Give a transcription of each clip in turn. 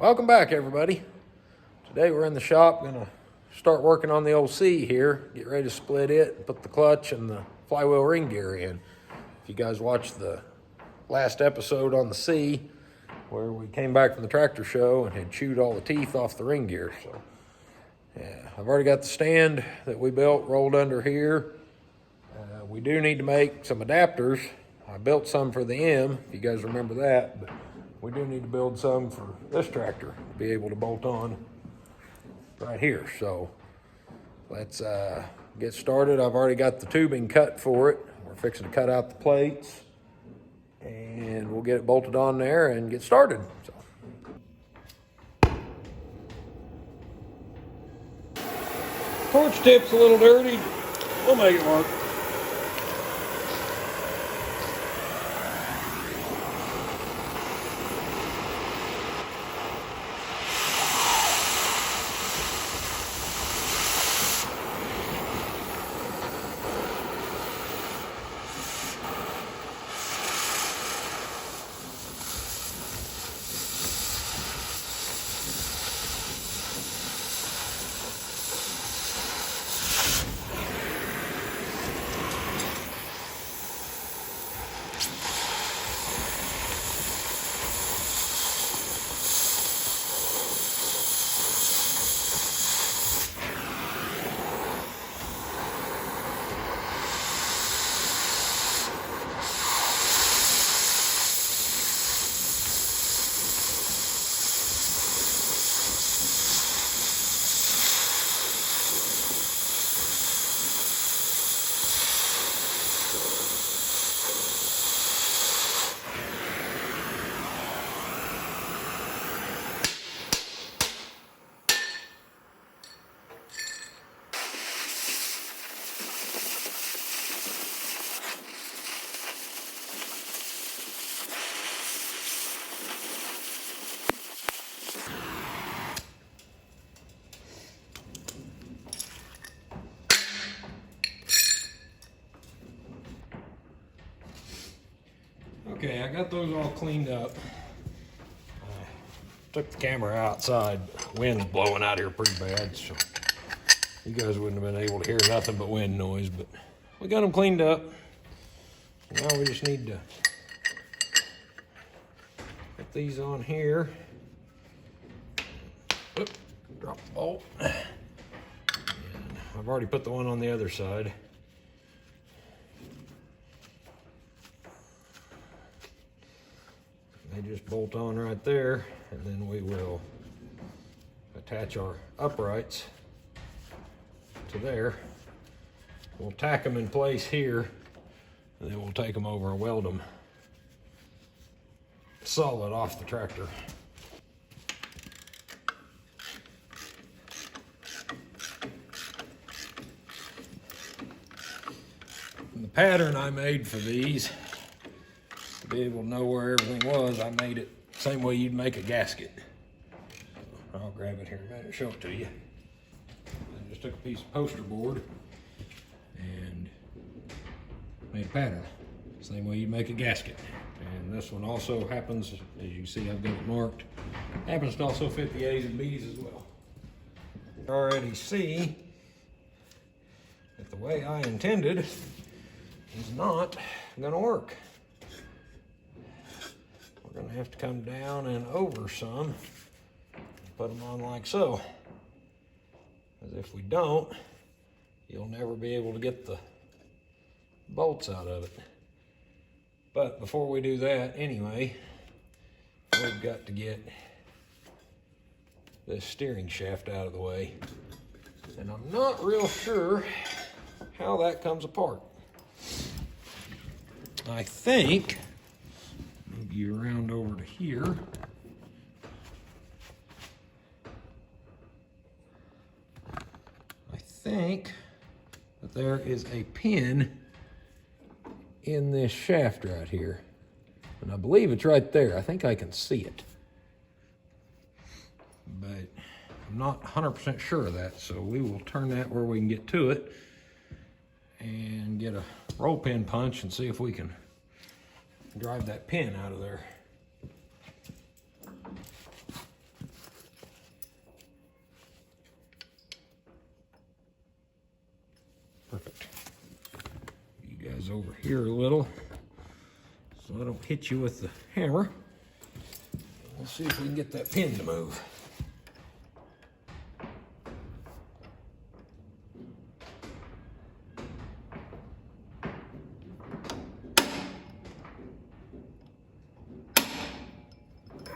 Welcome back, everybody. Today we're in the shop, gonna start working on the old C here, get ready to split it and put the clutch and the flywheel ring gear in. If you guys watched the last episode on the C, where we came back from the tractor show and had chewed all the teeth off the ring gear. So yeah, I've already got the stand that we built rolled under here. We do need to make some adapters. I built some for the M, if you guys remember that, but we do need to build some for this tractor to be able to bolt on right here. So let's get started. I've already got the tubing cut for it. We're fixing to cut out the plates and we'll get it bolted on there and get started. So. Torch tip's a little dirty. We'll make it work. Okay, I got those all cleaned up. Took the camera outside. Wind's blowing out here pretty bad, so you guys wouldn't have been able to hear nothing but wind noise, but we got them cleaned up. Now we just need to put these on here. Oop, drop the bolt. And I've already put the one on the other side. They just bolt on right there, and then we will attach our uprights to there. We'll tack them in place here, and then we'll take them over and weld them solid off the tractor. And the pattern I made for these, to be able to know where everything was, I made it the same way you'd make a gasket. So I'll grab it here in a minute and show it to you. I just took a piece of poster board and made a pattern, same way you'd make a gasket. And this one also happens, as you can see, I've got it marked, happens to also fit the A's and B's as well. You already see that the way I intended is not gonna work. We're gonna have to come down and over some, put them on like so. Because if we don't, you'll never be able to get the bolts out of it. But before we do that, anyway, we've got to get this steering shaft out of the way. And I'm not real sure how that comes apart. I think, move you around over to here. I think that there is a pin in this shaft right here. And I believe it's right there. I think I can see it. But I'm not 100% sure of that, so we will turn that where we can get to it and get a roll pin punch and see if we can drive that pin out of there. is over here a little so I don't hit you with the hammer. We'll see if we can get that pin to move.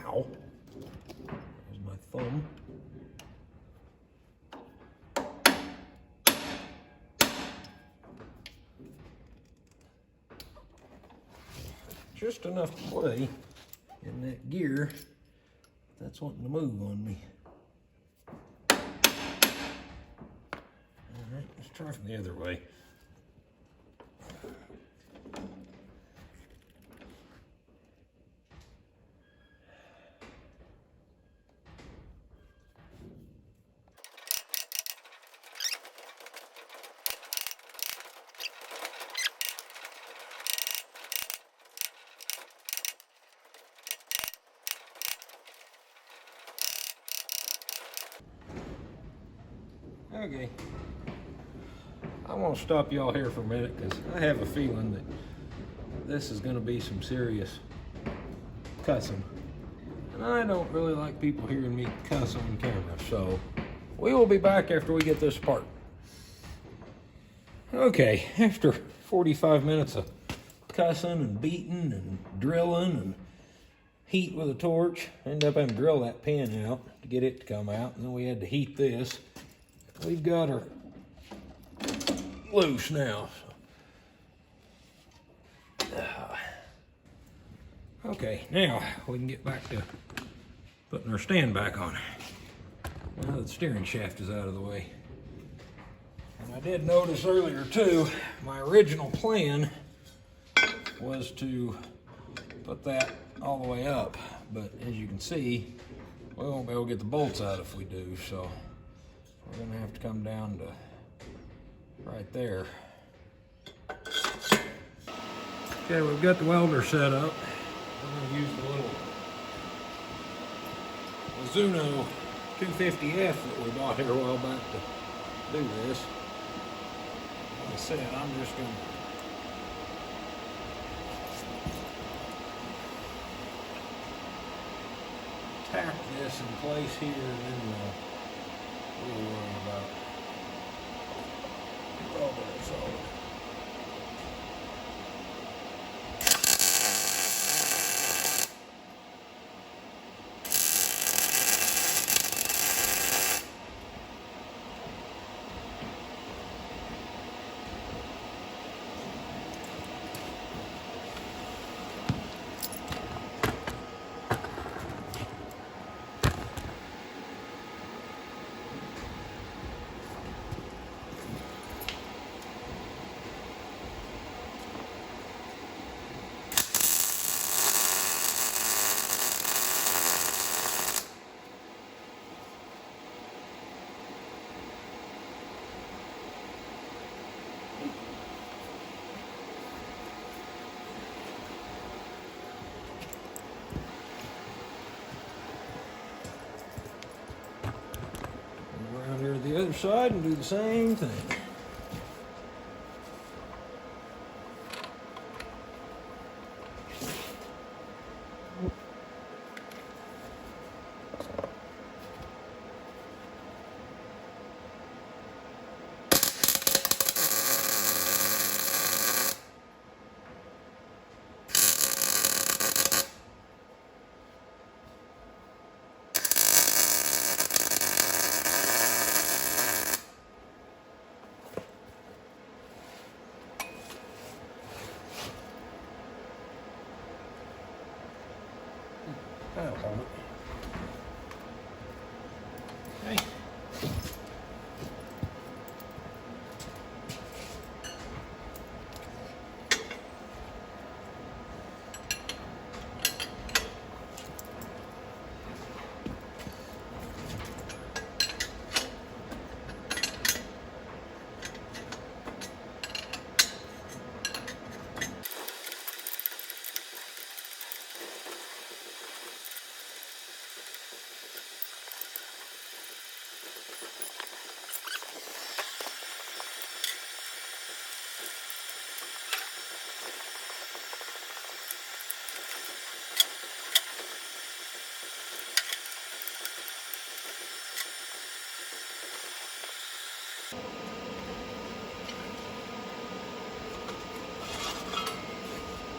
Ow. There's my thumb. Just enough play in that gear. That's wanting to move on me. All right, let's try from the other way. Okay, I want to stop y'all here for a minute because I have a feeling that this is going to be some serious cussing. And I don't really like people hearing me cuss on camera, so we will be back after we get this apart. Okay, after 45 minutes of cussing and beating and drilling and heat with a torch, ended up having to drill that pin out to get it to come out, and then we had to heat this. We've got her loose now. Okay, now we can get back to putting our stand back on. Now the steering shaft is out of the way. And I did notice earlier too, my original plan was to put that all the way up. But as you can see, we won't be able to get the bolts out if we do, so we're gonna have to come down to right there. Okay, we've got the welder set up. I'm gonna use the little Mizuno 250F that we bought here a while back to do this. Like I said, I'm just gonna tap this in place here, and then we'll worry about all that solid. Here to the other side and do the same thing.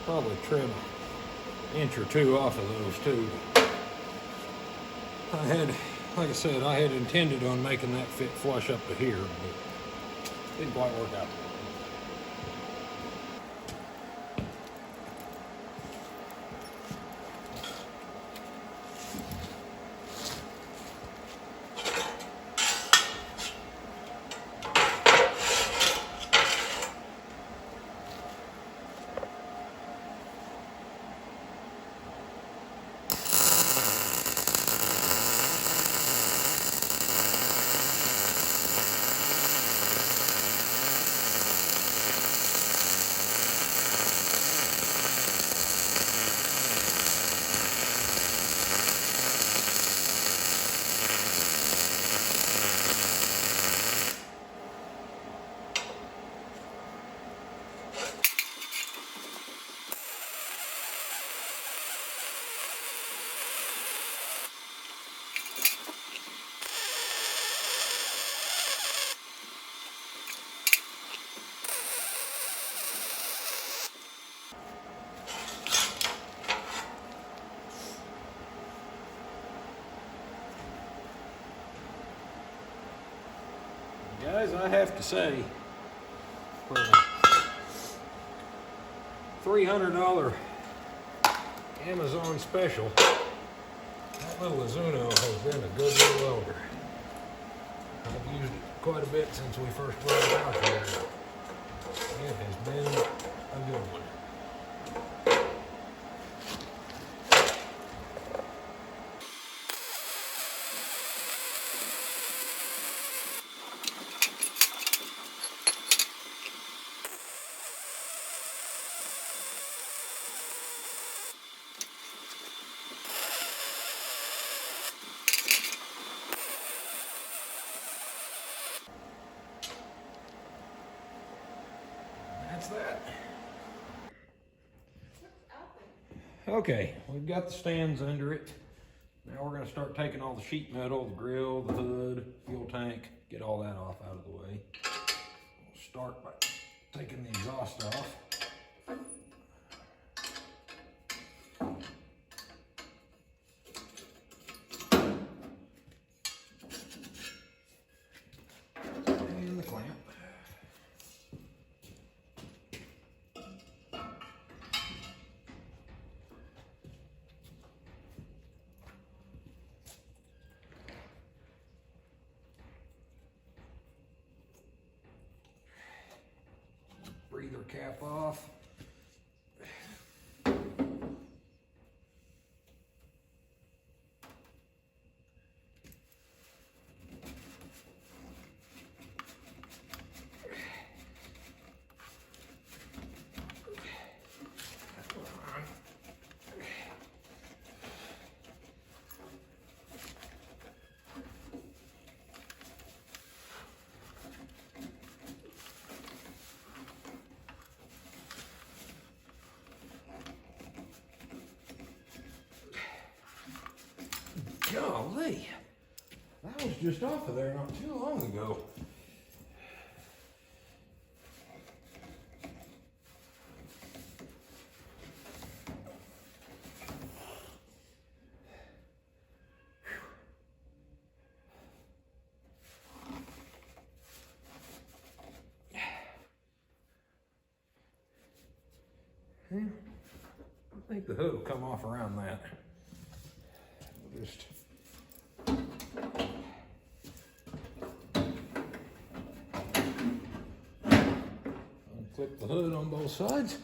Probably trim an inch or two off of those too. I had, like I said, I had intended on making that fit flush up to here, but didn't quite work out. Guys, I have to say, for a $300 Amazon special, that little Azuno has been a good little welder. I've used it quite a bit since we first brought it out here. It has been a good one. That's that. Okay, we've got the stands under it. Now we're going to start taking all the sheet metal, the grill, the hood, fuel tank, get all that off out of the way. We'll start by taking the exhaust off. And the clamp. Breather cap off. Golly, that was just off of there not too long ago. I think the hood will come off around that. We'll just unclip the hood on both sides.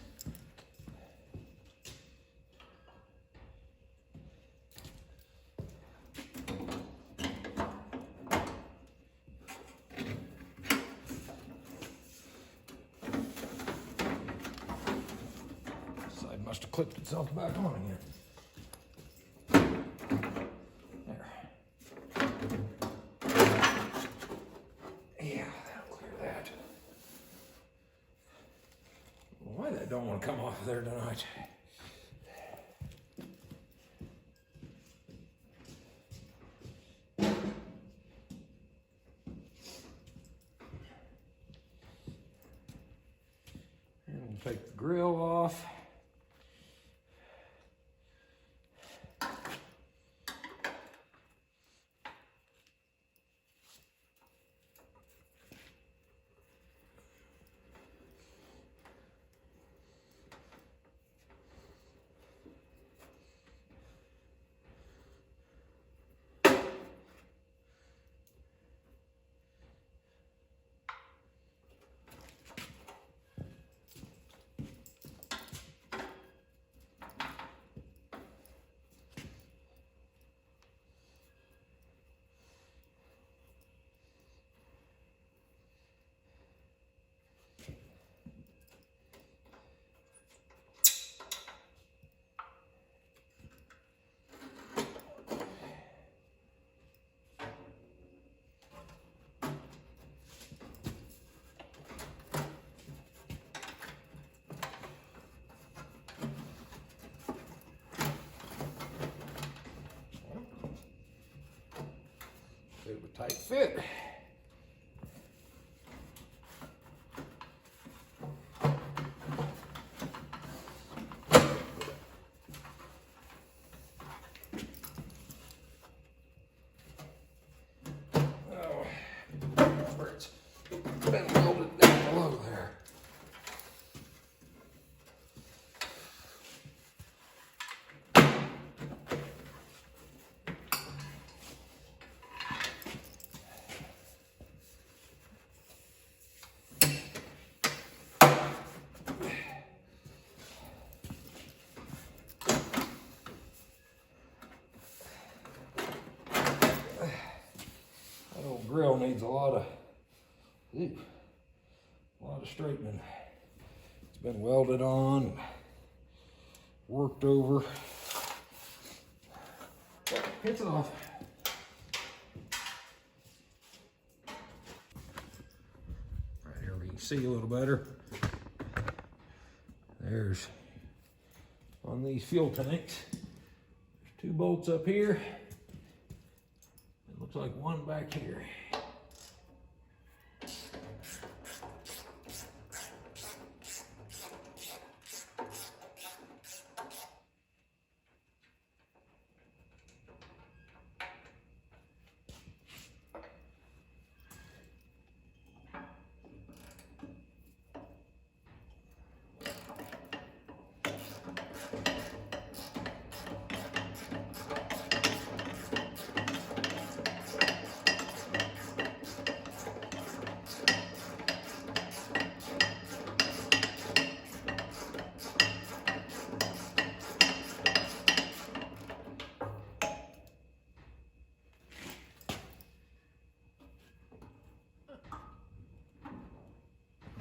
Side must have clipped itself back on again. Don't want to come off of there tonight. And we'll take the grill off. Tight fit. Been welded down below there. That old grill needs a lot of straightening. It's been welded on, worked over. It's off. Right here we can see a little better. There's, on these fuel tanks, there's 2 bolts up here. It looks like 1 back here.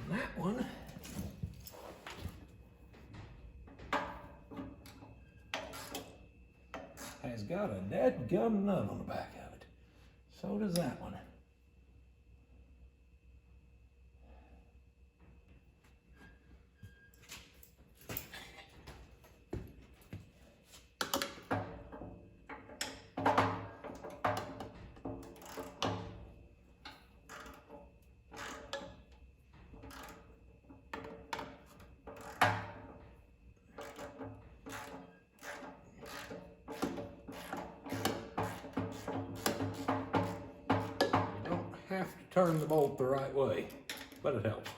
That one has got a dadgum nut on the back of it. So does that one. Have to turn the bolt the right way, but it helps.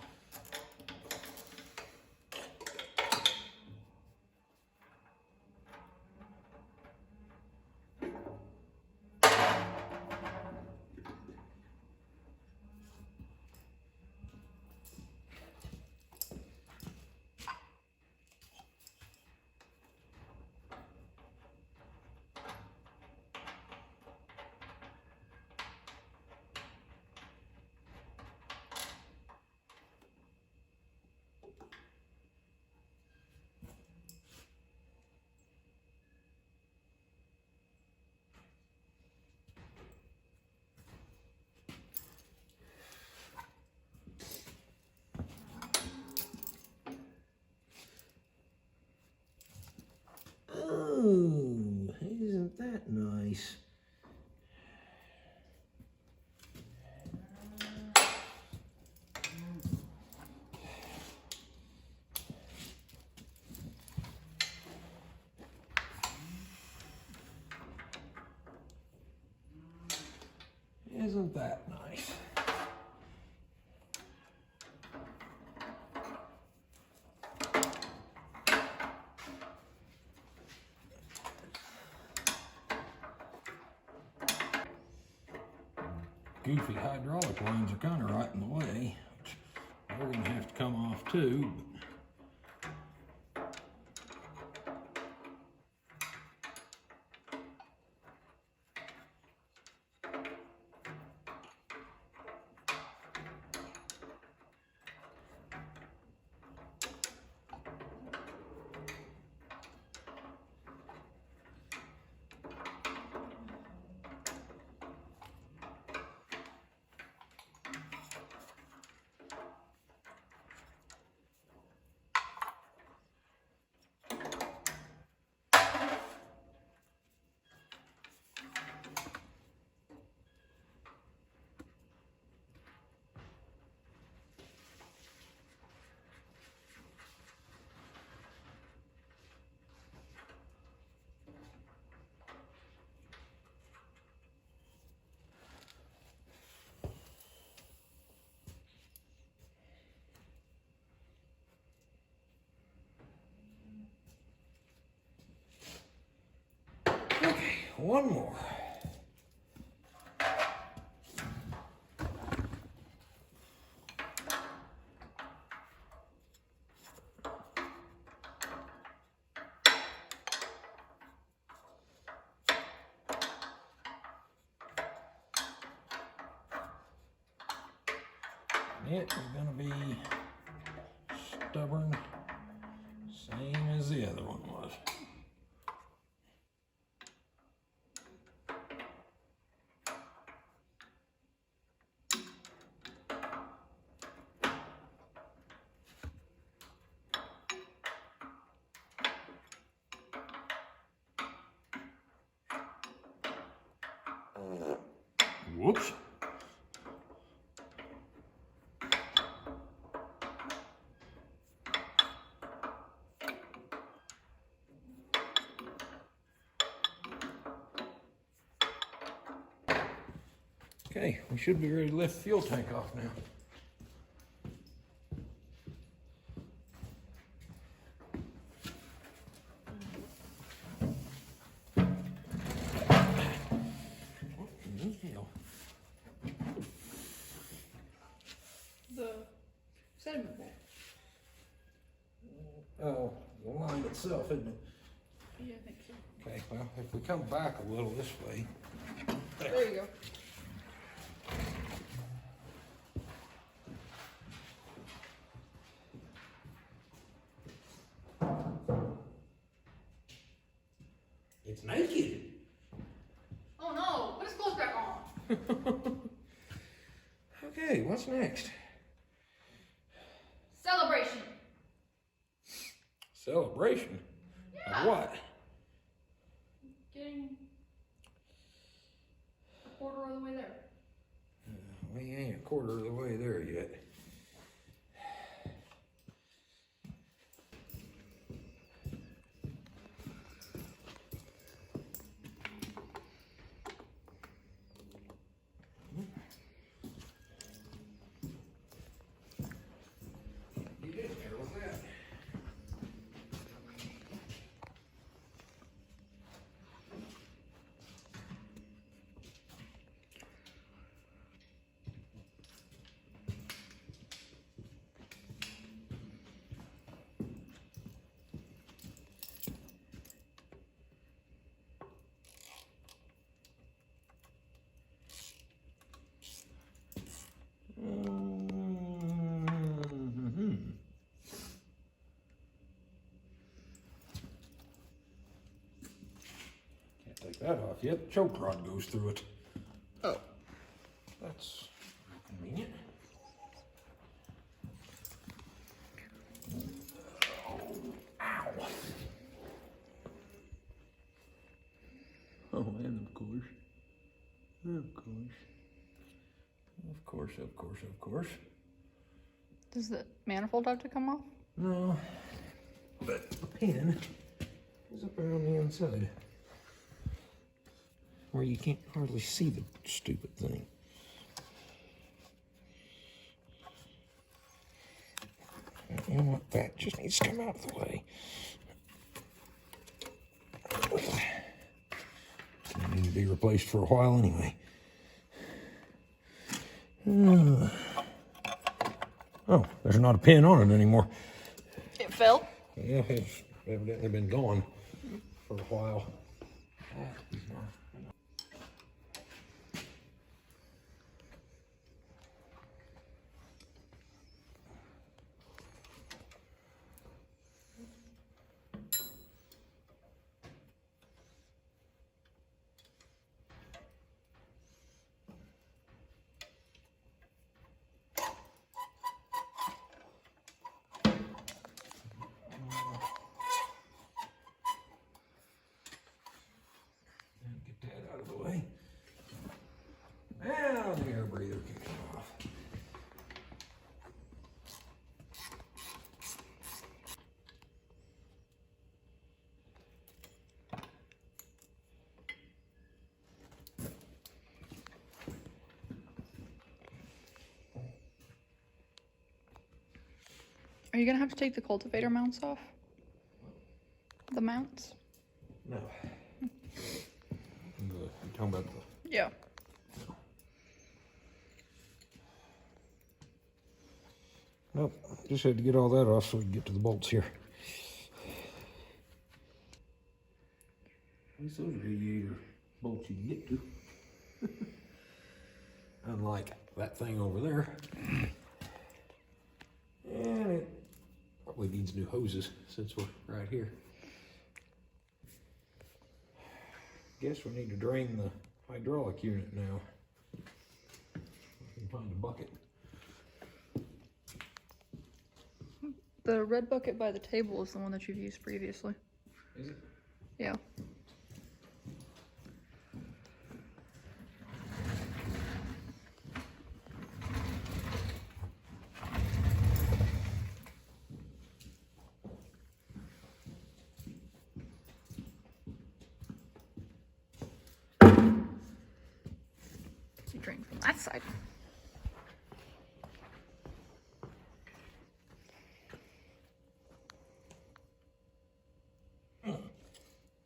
Oh, isn't that nice? Isn't that nice? Goofy hydraulic lines are kind of right in the way, which they're going to have to come off too. one more. It is going to be stubborn, same as the other one was. Whoops. Okay, we should be ready to lift the fuel tank off now. What in the hell? The sediment bag. Oh, the line itself, isn't it? Yeah, I think so. Okay, well, if we come back a little this way. There you go. It's naked. Oh no, put his clothes back on. Okay, what's next? Celebration. Celebration? Yeah. Of what? Getting a quarter of the way there. We ain't a quarter of the way there yet. You did there with that. Can't take that off yet. The choke rod goes through it. Oh. That's convenient. Ow. Oh, and of course. Of course. Of course, of course, of course. Does the manifold have to come off? No, but the pin is up around the inside where you can't hardly see the stupid thing. You know what? That just needs to come out of the way. It needs to be replaced for a while anyway. Oh, there's not a pin on it anymore. It fell? Yeah, it's evidently been gone for a while. Get that out of the way. Now the air breather can come off. Are you gonna have to take the cultivator mounts off? The mounts? No. How about the... Yeah. Nope, just had to get all that off so we can get to the bolts here. At least those radiator bolts you can get to. Unlike that thing over there. And it probably needs new hoses since we're right here. Guess we need to drain the hydraulic unit now. We can find a bucket. The red bucket by the table is the one that you've used previously. Is it? Yeah. You drain from that side.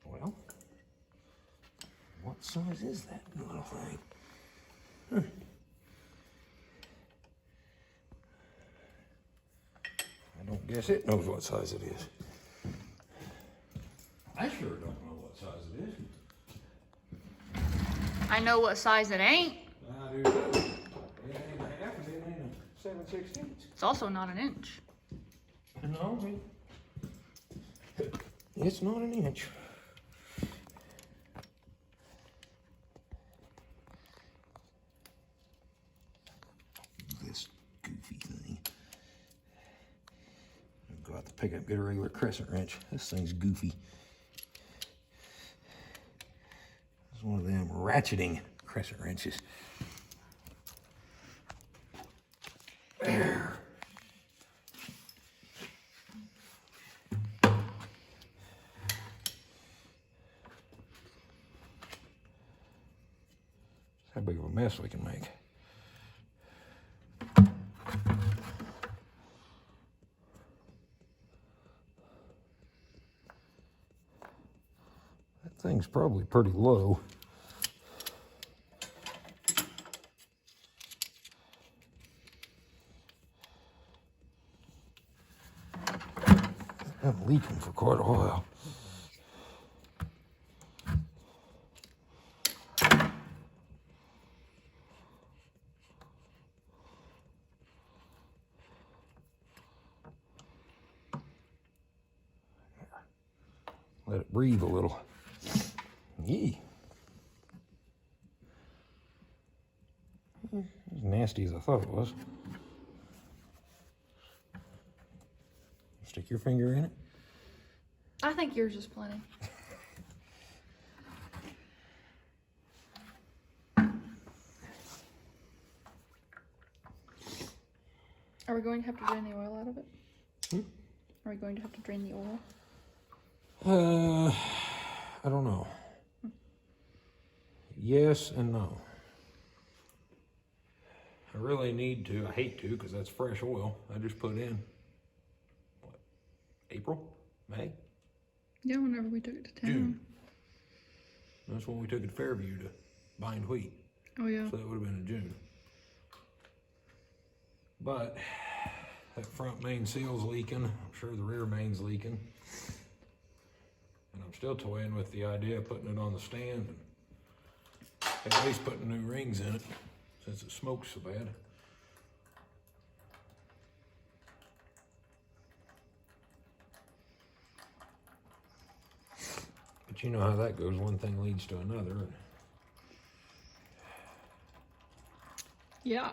Well, what size is that little thing? I don't guess it knows what size it is. I sure don't know what size it is. I know what size it ain't. I do too. It ain't a half and it ain't a 7/16. It's also not an inch. No, it's not an inch. This goofy thing. I'll go out to pick up, get a regular crescent wrench. This thing's goofy. It's one of them ratcheting crescent wrenches. There. How big of a mess we can make. That thing's probably pretty low. It's been leaking for quite a while. Let it breathe a little. Yee. As nasty as I thought it was. Stick your finger in it. I think yours is plenty. Are we going to have to drain the oil out of it? Are we going to have to drain the oil? I don't know. Yes and no. I really need to. I hate to because that's fresh oil. I just put in, what, April? May? Yeah, whenever we took it to town. June. That's when we took it to Fairview to bind wheat. Oh, yeah. So that would have been in June. But that front main seal's leaking. I'm sure the rear main's leaking. And I'm still toying with the idea of putting it on the stand and at least putting new rings in it since it smokes so bad. But you know how that goes. One thing leads to another. Yeah.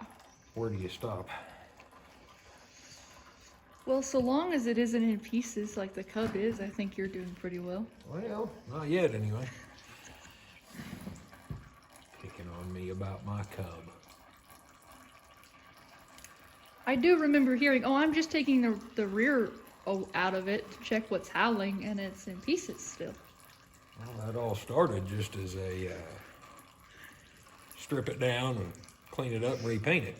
Where do you stop? Well, so long as it isn't in pieces like the Cub is, I think you're doing pretty well. Well, not yet anyway. Picking on me about my Cub. I do remember hearing, oh, I'm just taking the rear out of it to check what's howling, and it's in pieces still. Well, that all started just as a strip it down and clean it up and repaint it.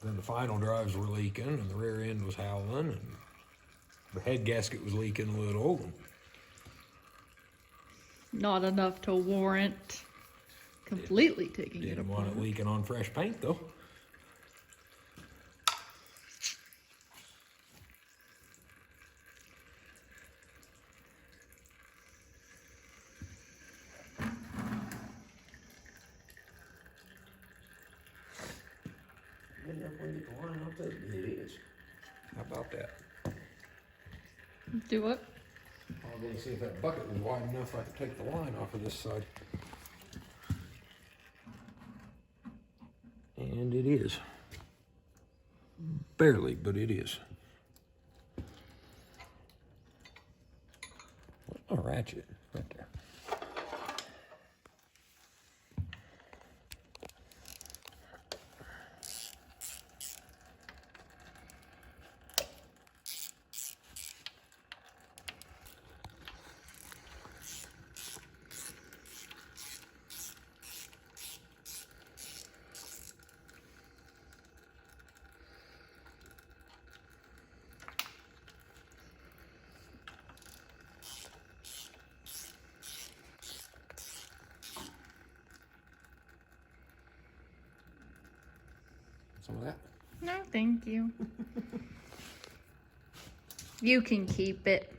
Then the final drives were leaking and the rear end was howling and the head gasket was leaking a little. not enough to warrant completely taking it Didn't apart. want it leaking on fresh paint though. It is. How about that? Do what? I'll go and see if that bucket was wide enough I could take the line off of this side. And it is. Barely, but it is. A ratchet right there. Some of that. No, thank you. You can keep it.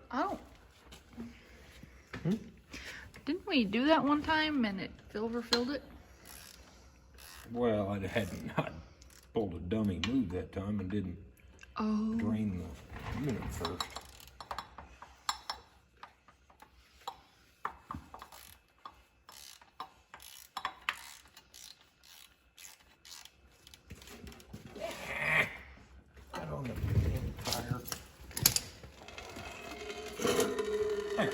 Oh. Didn't we do that one time and it overfilled it? Well, I had not pulled a dummy move that time and didn't drain the unit first. Got on the damn tire. There.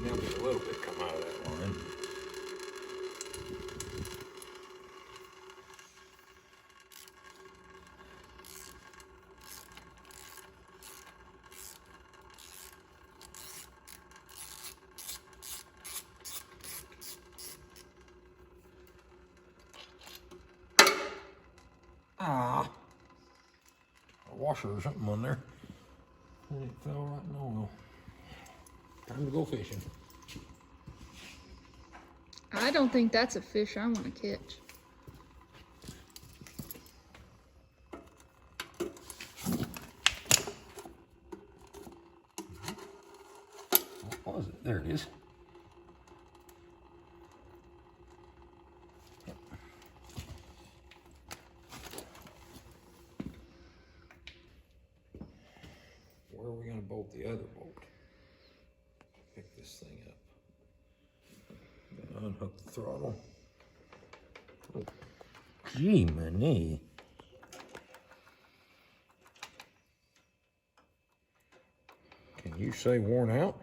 Now get a little bit come out of that line. Ah, a washer or something on there. And it fell right in the oil. Time to go fishing. I don't think that's a fish I want to catch. What was it? There it is. Where are we going to bolt the other bolt? Pick this thing up. Gonna unhook the throttle. Oh, gee, many. Can you say worn out?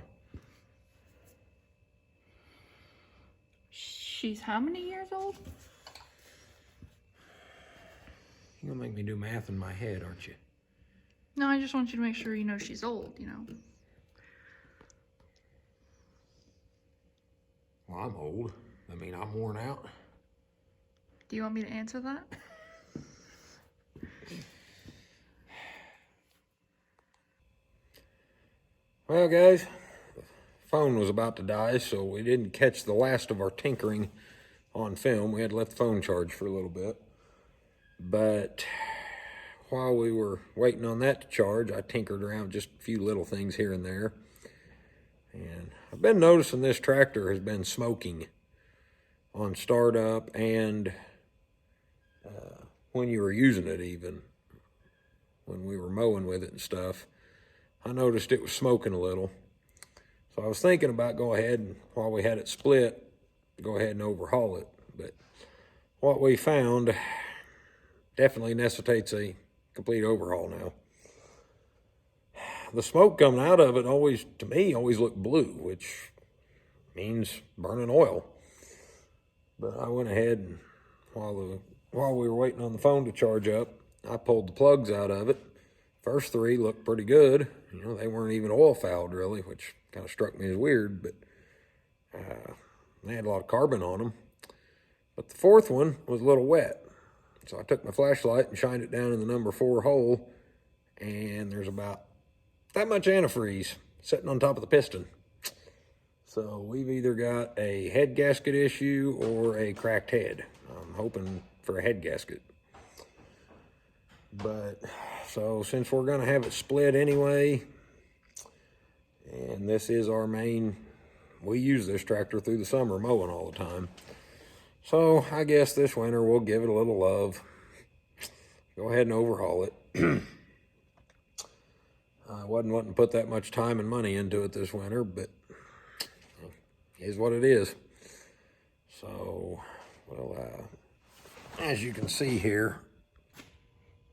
She's how many years old? You're gonna make me do math in my head, aren't you? No, I just want you to make sure you know she's old, you know. Well, I'm old. I mean, I'm worn out. Do you want me to answer that? Well, guys, the phone was about to die, so we didn't catch the last of our tinkering on film. We had to let the phone charge for a little bit. But while we were waiting on that to charge, I tinkered around with just a few little things here and there. And I've been noticing this tractor has been smoking on startup and when you were using it, even when we were mowing with it and stuff. I noticed it was smoking a little. So I was thinking about go ahead and, while we had it split, go ahead and overhaul it. But what we found definitely necessitates a complete overhaul now. The smoke coming out of it always, to me, always looked blue, which means burning oil. But I went ahead and while we were waiting on the phone to charge up, I pulled the plugs out of it. First three looked pretty good. You know, they weren't even oil fouled really, which kind of struck me as weird, but they had a lot of carbon on them. But the fourth one was a little wet. So I took my flashlight and shined it down in the number 4 hole, and there's about that much antifreeze sitting on top of the piston. So we've either got a head gasket issue or a cracked head. I'm hoping for a head gasket. But so since we're gonna have it split anyway, and this is our main, we use this tractor through the summer mowing all the time. So I guess this winter we'll give it a little love. Go ahead and overhaul it. I wasn't wanting to put that much time and money into it this winter, but it is what it is. So, well, as you can see here,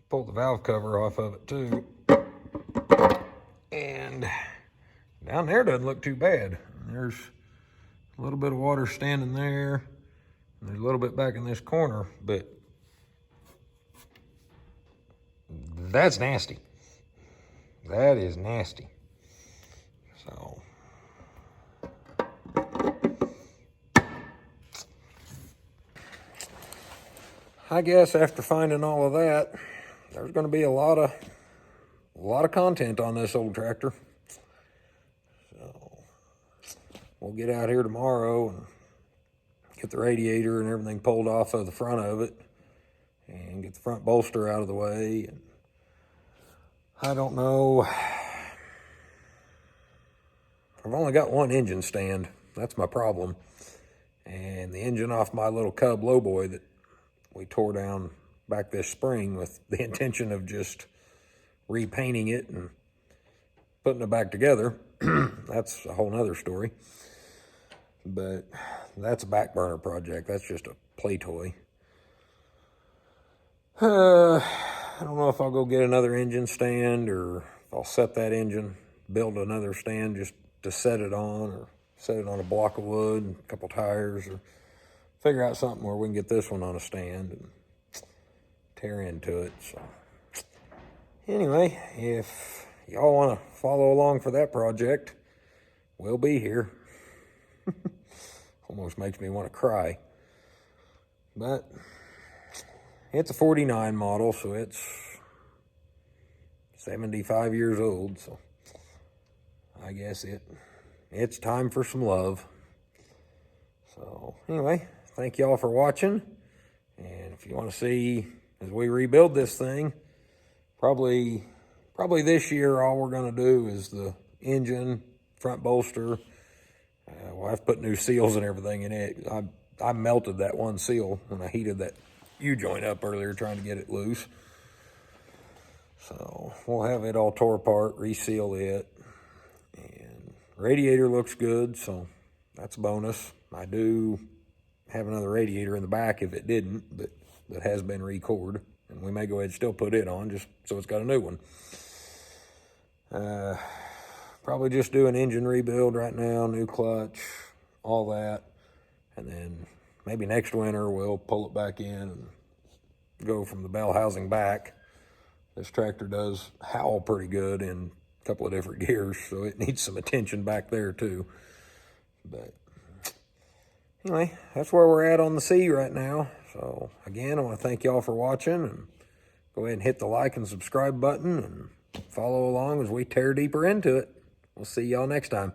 pull the valve cover off of it too. And down there doesn't look too bad. There's a little bit of water standing there. And there's a little bit back in this corner, but that's nasty. That is nasty. So I guess after finding all of that, there's going to be a lot of content on this old tractor. So we'll get out here tomorrow and get the radiator and everything pulled off of the front of it and get the front bolster out of the way. And I don't know. I've only got one engine stand. That's my problem. And the engine off my little Cub lowboy that we tore down back this spring with the intention of just repainting it and putting it back together. That's a whole nother story. But that's a back burner project. That's just a play toy. I don't know if I'll go get another engine stand or if I'll set that engine, build another stand just to set it on, or set it on a block of wood, a couple tires, or figure out something where we can get this one on a stand and tear into it. So anyway, if y'all want to follow along for that project, we'll be here. Almost makes me want to cry. But it's a 49 model, so it's 75 years old, so I guess it's time for some love. So anyway, thank y'all for watching. And if you want to see as we rebuild this thing, probably this year all we're going to do is the engine, front bolster. Well, I've put new seals and everything in it. I melted that one seal when I heated that U-joint up earlier trying to get it loose. So we'll have it all tore apart, reseal it. And radiator looks good, so that's a bonus. I do have another radiator in the back if it didn't, but that has been re-cored. And we may go ahead and still put it on just so it's got a new one. Probably just do an engine rebuild right now, new clutch, all that. And then maybe next winter we'll pull it back in and go from the bell housing back. This tractor does howl pretty good in a couple of different gears, so it needs some attention back there too. But anyway, that's where we're at on the C right now. So again, I want to thank y'all for watching, and go ahead and hit the like and subscribe button and follow along as we tear deeper into it. We'll see y'all next time.